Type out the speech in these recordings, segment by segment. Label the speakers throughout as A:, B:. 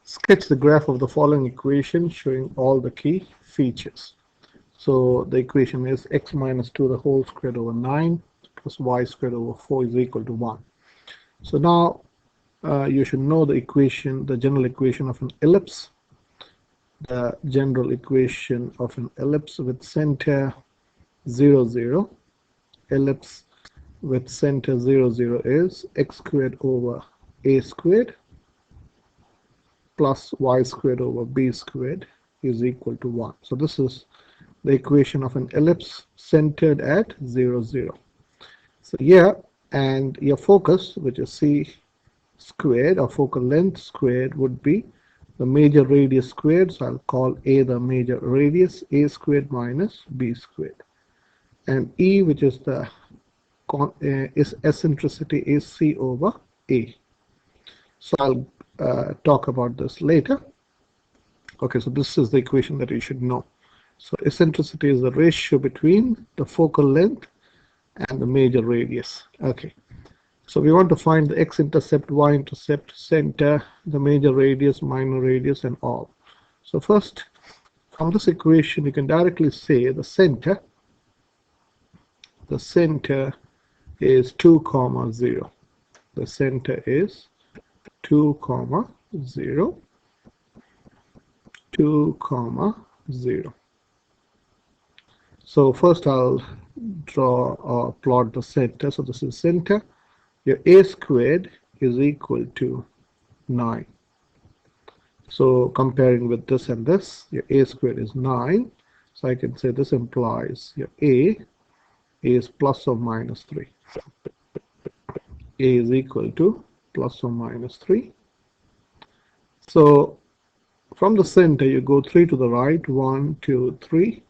A: Sketch the graph of the following equation showing all the key features. So the equation is x minus 2 the whole squared over 9 plus y squared over 4 is equal to 1. So now you should know the equation, the general equation of an ellipse. The general equation of an ellipse with center 0, 0. Ellipse with center 0, 0 is x squared over a squared plus y squared over b squared is equal to 1. So this is the equation of an ellipse centered at 0, 0. So here, and your focus, which is c squared, or focal length squared, would be the major radius squared. So I'll call a the major radius, a squared minus b squared. And e, which is the eccentricity, is c over a. So I'll talk about this later. Okay, so this is the equation that you should know. So eccentricity is the ratio between the focal length and the major radius. Okay, so we want to find the x-intercept, y-intercept, center, the major radius, minor radius, and all. So first, from this equation, you can directly say the center is 2, 0. The center is 2, 0, 2, 0. So first I'll draw or plot the center. So this is center. Your a squared is equal to 9. So comparing with this and this, your a squared is 9. So I can say this implies your a is plus or minus 3. A is equal to plus or minus 3. So from the center you go 3 to the right, 1, 2, 3,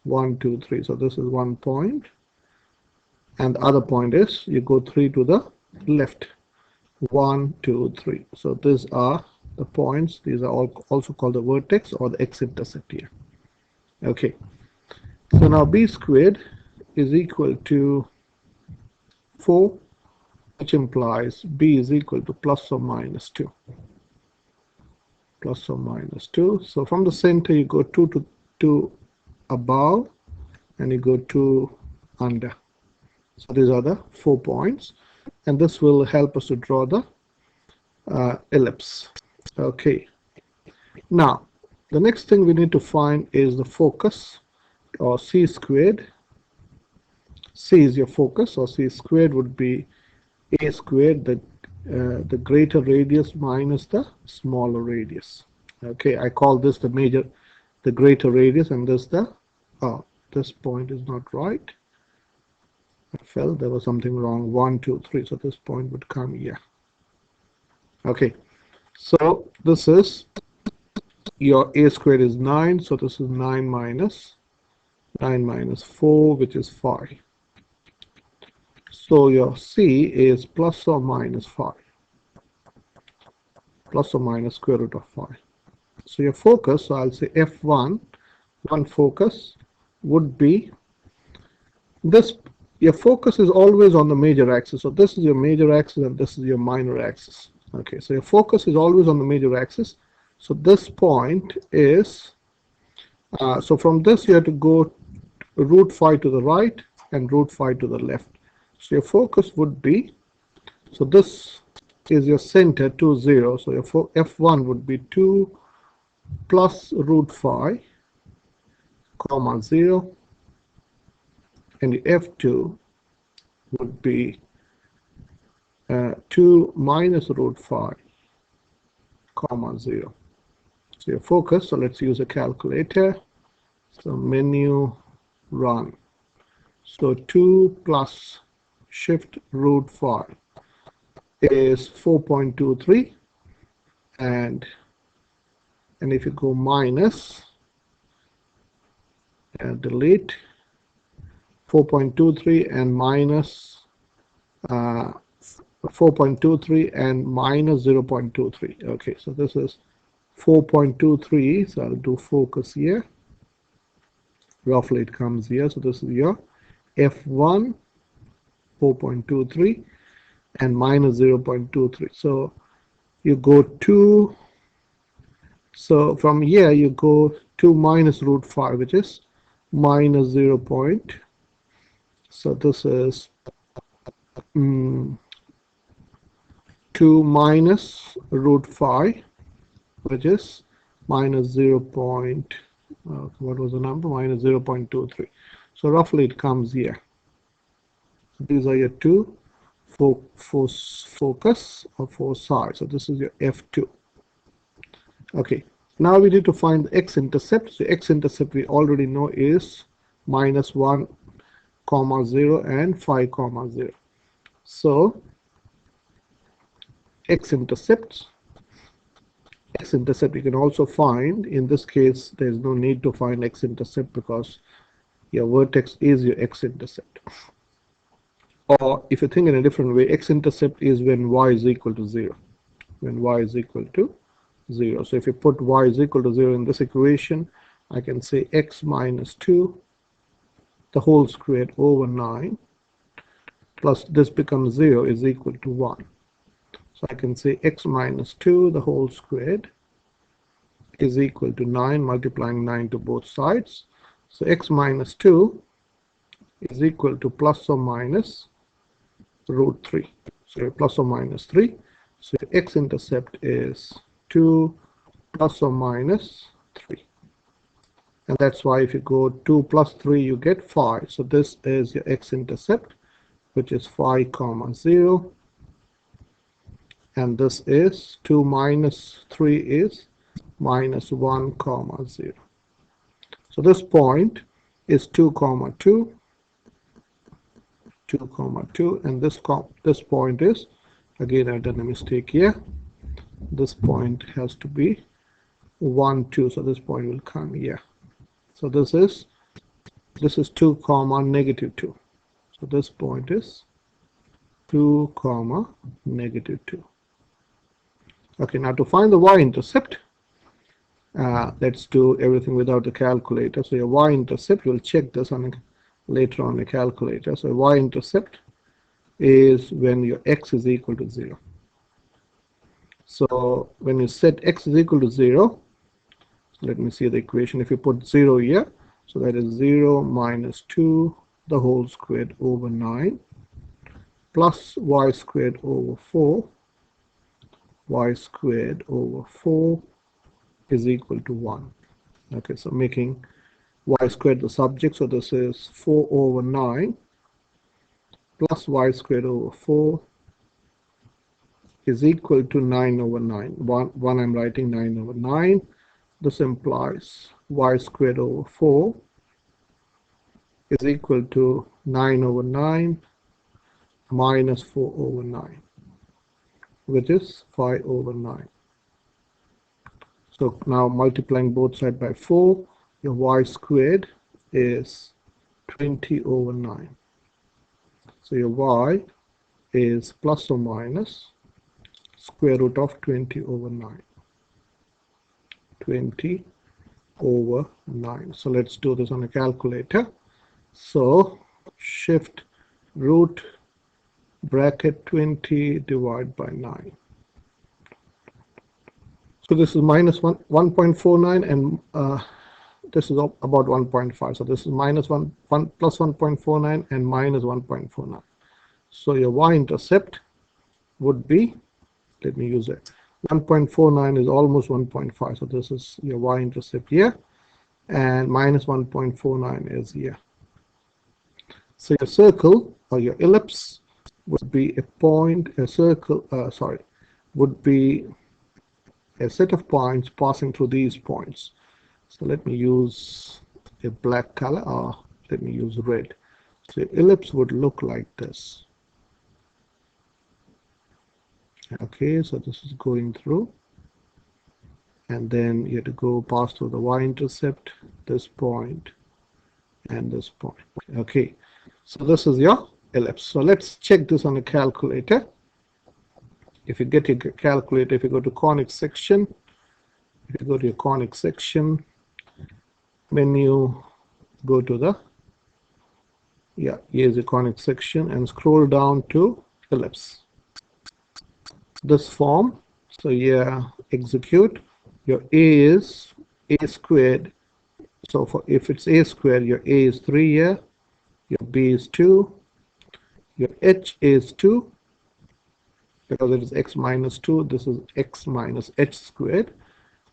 A: 1, 2, 3. So this is 1 point, and the other point is you go 3 to the left, 1, 2, 3. So these are the points. These are all also called the vertex or the x-intercept here. Okay, so now b squared is equal to 4, which implies b is equal to plus or minus 2. Plus or minus 2. So from the center you go 2 to above and you go 2 under. So these are the 4 points, and this will help us to draw the ellipse. Okay, now the next thing we need to find is the focus, or c squared. C is your focus, or c squared would be a squared, the greater radius minus the smaller radius. Okay, I call this the greater radius, and this this point is not right. I felt there was something wrong. 1, 2, 3. So this point would come here. Okay, so this is your a squared is 9. So this is 9 minus 4, which is 5. So your c is plus or minus 5. Plus or minus square root of 5. So your focus, so I'll say f1, one focus would be this. Your focus is always on the major axis. So this is your major axis and this is your minor axis. Okay, so your focus is always on the major axis. So this point is, so from this you have to go root 5 to the right and root 5 to the left. So your focus would be, so this is your center 2, 0. So your f1 would be 2 plus root 5, 0. And the f2 would be 2 minus root 5, 0. So your focus, so let's use a calculator. So menu run. So 2 plus shift root 5 is 4.23, and if you go minus and delete 4.23 and minus 4.23 and minus 0.23. Okay, so this is 4.23. So I'll do focus here. Roughly it comes here. So this is your f1, 4.23 and minus 0.23. So you go 2 So from here you go to minus root 5, which is minus 0. So this is 2 minus root 5, which is minus 0. What was the number? Minus 0.23. So roughly it comes here. These are your two focus or four sides. So this is your F2. Okay. Now we need to find the x-intercept. So x-intercept we already know is minus 1, 0 and 5, 0. So x-intercept you can also find. In this case, there is no need to find x-intercept because your vertex is your x-intercept. Or if you think in a different way, x-intercept is when y is equal to 0. When y is equal to 0. So if you put y is equal to 0 in this equation, I can say x minus 2 the whole squared over 9 plus this becomes 0 is equal to 1. So I can say x minus 2 the whole squared is equal to 9, multiplying 9 to both sides. So x minus 2 is equal to plus or minus root 3. So plus or minus 3. So x-intercept is 2 plus or minus 3. And that's why if you go 2 plus 3, you get 5. So this is your x-intercept, which is 5, 0. And this is 2 minus 3 is minus 1, 0. So this point is 2, 2, 2, and this point is, again I've done a mistake here. This point has to be 1, 2. So this point will come here. So this is 2, negative 2. So this point is 2, negative 2. Okay, now to find the y-intercept, let's do everything without the calculator. So your y-intercept, you'll check this on later on the calculator. So y-intercept is when your x is equal to 0. So when you set x is equal to 0, let me see the equation. If you put 0 here, so that is 0 minus 2 the whole squared over 9 plus y squared over 4. Y squared over 4 is equal to 1. Okay, so making y squared the subject. So this is 4 over 9 plus y squared over 4 is equal to 9 over 9. One I'm writing 9 over 9. This implies y squared over 4 is equal to 9 over 9 minus 4 over 9, which is 5 over 9. So now multiplying both sides by 4, your y squared is 20 over 9. So your y is plus or minus square root of 20 over 9. 20 over 9. So let's do this on a calculator. So shift root bracket 20 divided by 9. So this is minus 1.49 and this is about 1.5. So this is minus 1 plus 1.49 and minus 1.49. So your y-intercept would be, let me use it. 1.49 is almost 1.5. So this is your y-intercept here, and minus 1.49 is here. So your circle or your ellipse would be a point, a circle, would be a set of points passing through these points. So let me use a black color, or let me use red. So ellipse would look like this. Okay, so this is going through, and then you have to go pass through the y-intercept, this point, and this point. Okay, so this is your ellipse. So let's check this on a calculator. If you get your calculator, if you go to conic section, when you go to the, here's the conic section, and scroll down to ellipse. This form, so execute, your A is A squared. So if it's A squared, your A is 3 here, your B is 2, your H is 2, because it is x minus 2, this is x minus h squared,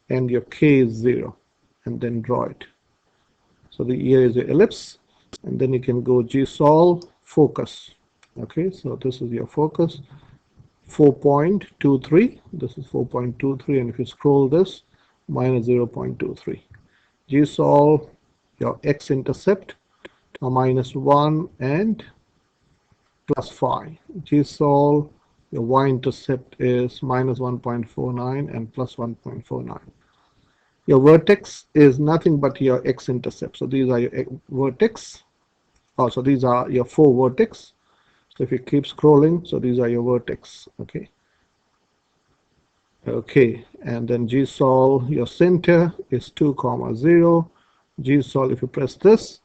A: and your K is 0, and then draw it. So here is your ellipse, and then you can go G-solve, focus. Okay, so this is your focus, 4.23, this is 4.23, and if you scroll this, minus 0.23. G-solve your x-intercept, minus 1 and plus 5. G-solve your y-intercept is minus 1.49 and plus 1.49. Your vertex is nothing but your x-intercept. So these are your vertex. So these are your 4 vertex. So if you keep scrolling, so these are your vertex. Okay. Okay, and then G-solve your center is 2, 0. G-solve, if you press this,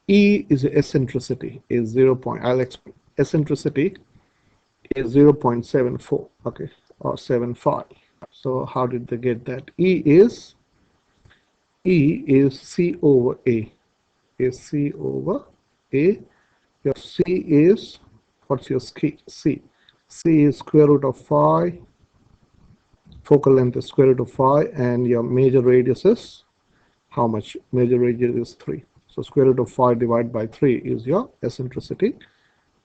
A: E is the eccentricity, is 0. Eccentricity is 0.74, okay, or 75. So how did they get that? E is C over A, is C over A. Your C is, what's your C? C is square root of 5. Focal length is square root of 5, and your major radius is how much? Major radius is 3. So square root of 5 divided by 3 is your eccentricity.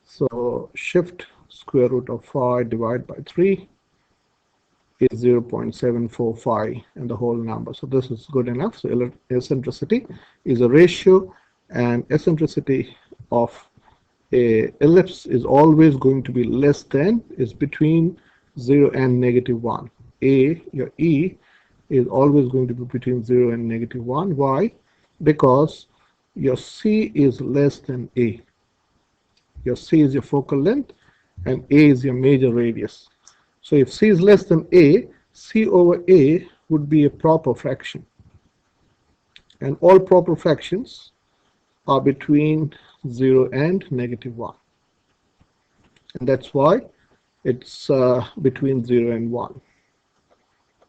A: So shift square root of 5 divided by 3 is 0.745, and the whole number. So this is good enough. So eccentricity is a ratio, and eccentricity of a ellipse is always going to be less than, is between 0 and negative 1. Your E is always going to be between 0 and negative 1. Why? Because your C is less than A. Your C is your focal length, and A is your major radius. So if C is less than A, C over A would be a proper fraction. And all proper fractions are between 0 and negative 1. And that's why it's between 0 and 1.